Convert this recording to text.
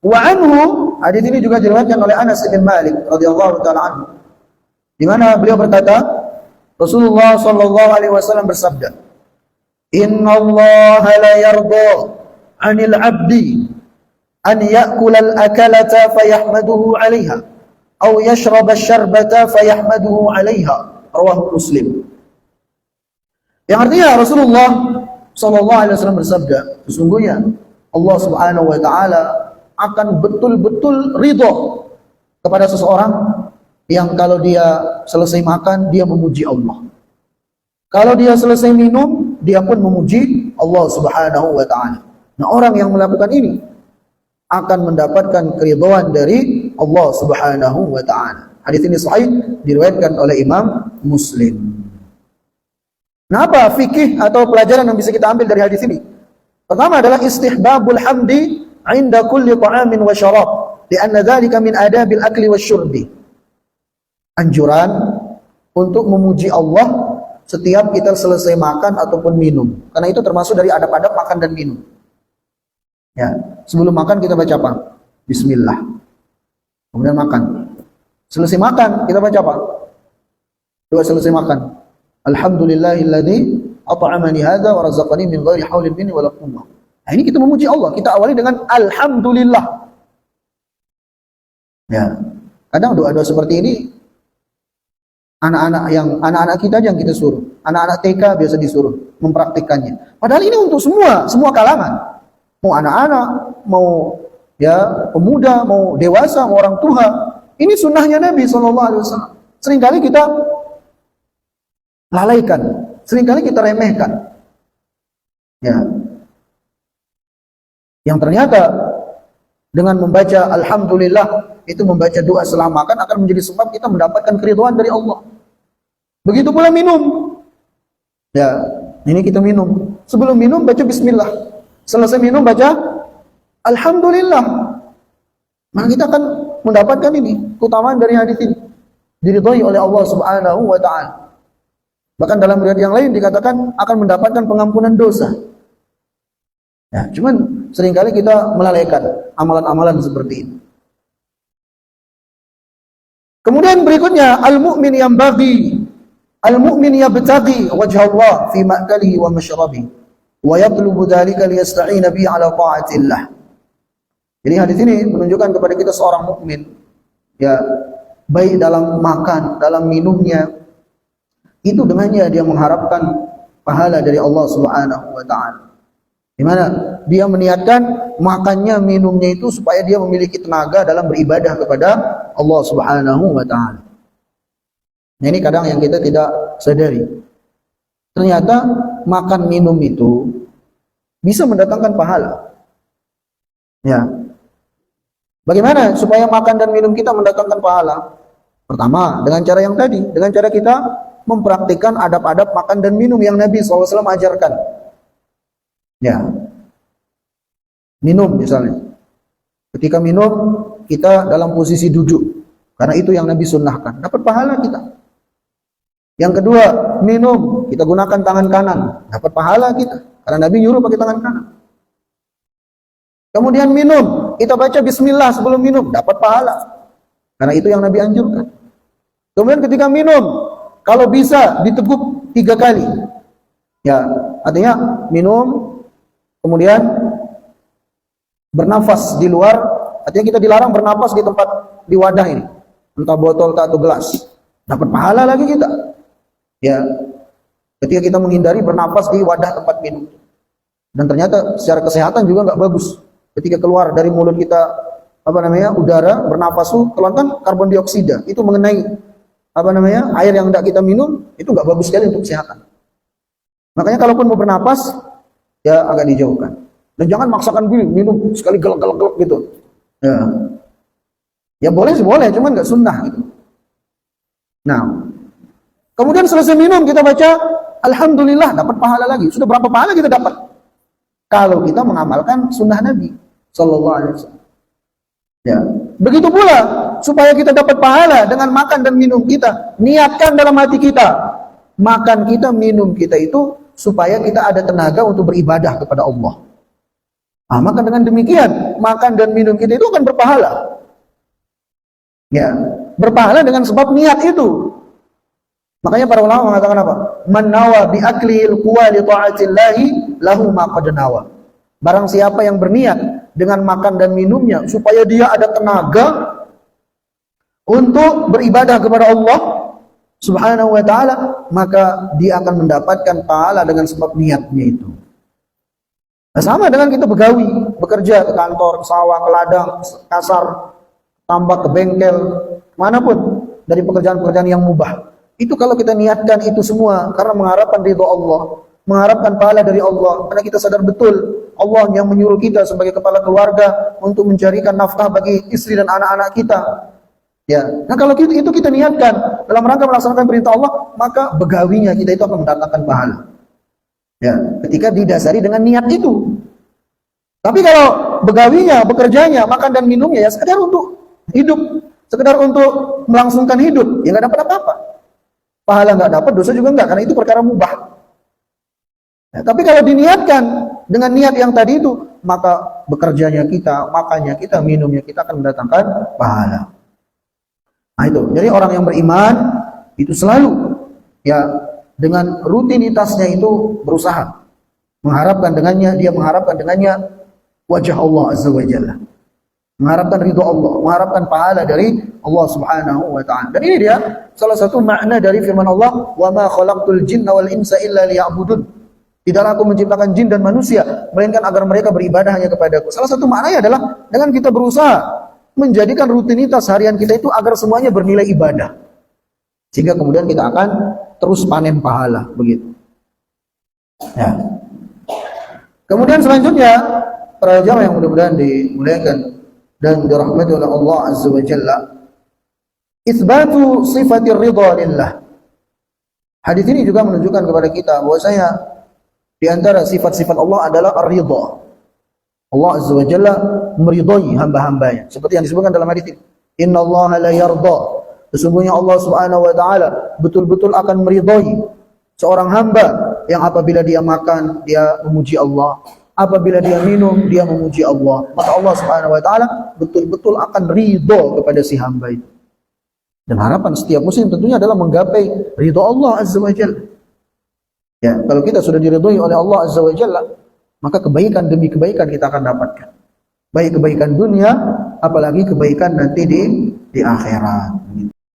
Wa anhu, hadis ini juga diriwayatkan oleh Anas bin Malik radhiyallahu taala anhu, di mana beliau berkata, Rasulullah sallallahu alaihi wasallam bersabda, "Inna Allah la yarda 'anil 'abdi an ya'kula al-akalata fayahmaduhu 'alaiha aw yashraba asy-syarbata fayahmaduhu 'alaiha." Rawahu Muslim. Yang artinya Rasulullah sallallahu alaihi wasallam bersabda, sesungguhnya Allah Subhanahu wa taala akan betul-betul ridho kepada seseorang yang kalau dia selesai makan, dia memuji Allah. Kalau dia selesai minum, dia pun memuji Allah Subhanahu wa ta'ala. Nah, orang yang melakukan ini akan mendapatkan keridhaan dari Allah Subhanahu wa ta'ala. Hadis ini sahih, diriwayatkan oleh Imam Muslim. Nah, apa fikih atau pelajaran yang bisa kita ambil dari hadis ini? Pertama adalah istihbabul hamdi 'inda kulli ta'amin wa syarab, li'anna dzalika min adabil akli wasyurbi. Anjuran untuk memuji Allah setiap kita selesai makan ataupun minum. Karena itu termasuk dari adab-adab makan dan minum. Ya, sebelum makan kita baca apa? Bismillah. Kemudian makan. Selesai makan kita baca apa? Doa selesai makan. Alhamdulillahilladzi at'amani hadza wa razaqani min ghairi haulin minni wala quwwah. Nah, ini kita memuji Allah. Kita awali dengan alhamdulillah. Ya. Kadang doa-doa seperti ini anak-anak kita aja yang kita suruh. Anak-anak TK biasa disuruh mempraktikkannya. Padahal ini untuk semua kalangan. Mau anak-anak, mau ya pemuda, mau dewasa, mau orang tua. Ini sunnahnya Nabi SAW. Seringkali kita lalaikan, seringkali kita remehkan. Ya. Yang ternyata dengan membaca alhamdulillah, itu membaca doa setelah makan akan menjadi sebab kita mendapatkan keridhaan dari Allah. Begitu pula minum. Ya, ini kita minum. Sebelum minum baca bismillah. Selesai minum baca alhamdulillah. Maka kita akan mendapatkan ini, keutamaan dari hadis ini. Diridhai oleh Allah Subhanahu wa taala. Bahkan dalam riwayat yang lain dikatakan akan mendapatkan pengampunan dosa. Ya, cuman seringkali kita melalaikan amalan-amalan seperti ini. Kemudian berikutnya, al-mu'min yang bagi, al-mu'min yabtaghi wajha Allah fi ma'kalihi wa mashrabihi wa yatlubu dzalika liyasta'ina bihi 'ala ta'atillah. Jadi hadis ini menunjukkan kepada kita seorang mukmin, ya, baik dalam makan, dalam minumnya, itu dengannya dia mengharapkan pahala dari Allah Subhanahu wa taala. Di mana dia meniatkan makannya, minumnya itu supaya dia memiliki tenaga dalam beribadah kepada Allah Subhanahu wa taala. Nah, ini kadang yang kita tidak sadari. Ternyata makan minum itu bisa mendatangkan pahala. Ya. Bagaimana supaya makan dan minum kita mendatangkan pahala? Pertama, dengan cara yang tadi, dengan cara kita mempraktikkan adab-adab makan dan minum yang Nabi SAW ajarkan. Ya, minum misalnya. Ketika minum, kita dalam posisi duduk. Karena itu yang Nabi sunnahkan. Dapat pahala kita. Yang kedua, minum. Kita gunakan tangan kanan. Dapat pahala kita. Karena Nabi nyuruh pakai tangan kanan. Kemudian minum. Kita baca bismillah sebelum minum. Dapat pahala. Karena itu yang Nabi anjurkan. Kemudian ketika minum, kalau bisa diteguk 3 kali. Ya, artinya minum, kemudian bernafas di luar, artinya kita dilarang bernafas di tempat, di wadah ini, entah botol atau gelas. Dapat pahala lagi kita. Ya, ketika kita menghindari bernafas di wadah tempat minum. Dan ternyata secara kesehatan juga nggak bagus. Ketika keluar dari mulut kita, udara, bernafas tuh keluarkan karbon dioksida. Itu mengenai air yang hendak kita minum, itu nggak bagus sekali untuk kesehatan. Makanya kalaupun mau bernapas, ya agak dijauhkan. Dan jangan maksakan diri minum sekali gelek-gelek gitu. Ya boleh sih boleh, cuman nggak sunnah gitu. Nah, kemudian selesai minum kita baca alhamdulillah, dapat pahala lagi. Sudah berapa pahala kita dapat? Kalau kita mengamalkan sunnah Nabi sallallahu alaihi wasallam. Ya, begitu pula supaya kita dapat pahala dengan makan dan minum kita, niatkan dalam hati kita, makan kita, minum kita itu supaya kita ada tenaga untuk beribadah kepada Allah. Maka dengan demikian makan dan minum kita itu akan berpahala. Ya, berpahala dengan sebab niat itu. Makanya para ulama mengatakan apa? Man nawa bi aklil quwa li ta'atillahi lahu ma qad nawa. Barang siapa yang berniat dengan makan dan minumnya supaya dia ada tenaga untuk beribadah kepada Allah Subhanahu wa taala, maka dia akan mendapatkan pahala dengan sebab niatnya itu. Nah, sama dengan kita begawi, bekerja ke kantor, ke sawah, ke ladang, kasar, tambak, ke bengkel, manapun dari pekerjaan-pekerjaan yang mubah. Itu kalau kita niatkan itu semua karena mengharapkan ridho Allah, mengharapkan pahala dari Allah, karena kita sadar betul Allah yang menyuruh kita sebagai kepala keluarga untuk mencarikan nafkah bagi istri dan anak-anak kita. Ya, nah kalau itu kita niatkan dalam rangka melaksanakan perintah Allah, maka begawinya kita itu akan mendatangkan pahala. Ya, ketika didasari dengan niat itu. Tapi kalau begawinya, bekerjanya, makan dan minumnya ya sekedar untuk hidup, sekedar untuk melangsungkan hidup, ya nggak dapat apa-apa. Pahala nggak dapat, dosa juga nggak, karena itu perkara mubah. Ya, tapi kalau diniatkan dengan niat yang tadi itu, maka bekerjanya kita, makannya kita, minumnya kita akan mendatangkan pahala. Nah itu, jadi orang yang beriman itu selalu ya dengan rutinitasnya itu berusaha mengharapkan dengannya, dia mengharapkan dengannya wajah Allah Azza wa Jalla, mengharapkan ridho Allah, mengharapkan pahala dari Allah Subhanahu wa taala. Dan ini dia salah satu makna dari firman Allah, "Wa ma khalaqtul jinna wal insa illa liya'budun." Tidaklah aku menciptakan jin dan manusia melainkan agar mereka beribadah hanya kepadaku. Salah satu maknanya adalah dengan kita berusaha menjadikan rutinitas harian kita itu agar semuanya bernilai ibadah. Sehingga kemudian kita akan terus panen pahala, begitu. Ya. Kemudian selanjutnya para jamaah yang mudah-mudahan dimuliakan dan dirahmati oleh Allah Azza wa Jalla, itsbatu sifatir ridha lillah. Hadis ini juga menunjukkan kepada kita bahwasanya di antara sifat-sifat Allah adalah ar-ridha. Allah Azza wa Jalla meridhai hamba-hambanya. Seperti yang disebutkan dalam hadis ini, "Innallaha la yarda." Sesungguhnya Allah Subhanahu wa taala betul-betul akan meridhai seorang hamba yang apabila dia makan, dia memuji Allah. Apabila dia minum, dia memuji Allah. Maka Allah Subhanahu wa taala betul-betul akan ridho kepada si hamba itu. Dan harapan setiap muslim tentunya adalah menggapai ridho Allah Azza wa Jalla. Ya, kalau kita sudah diridhoi oleh Allah Azza wa Jalla, maka kebaikan demi kebaikan kita akan dapatkan. Baik kebaikan dunia, apalagi kebaikan nanti di akhirat.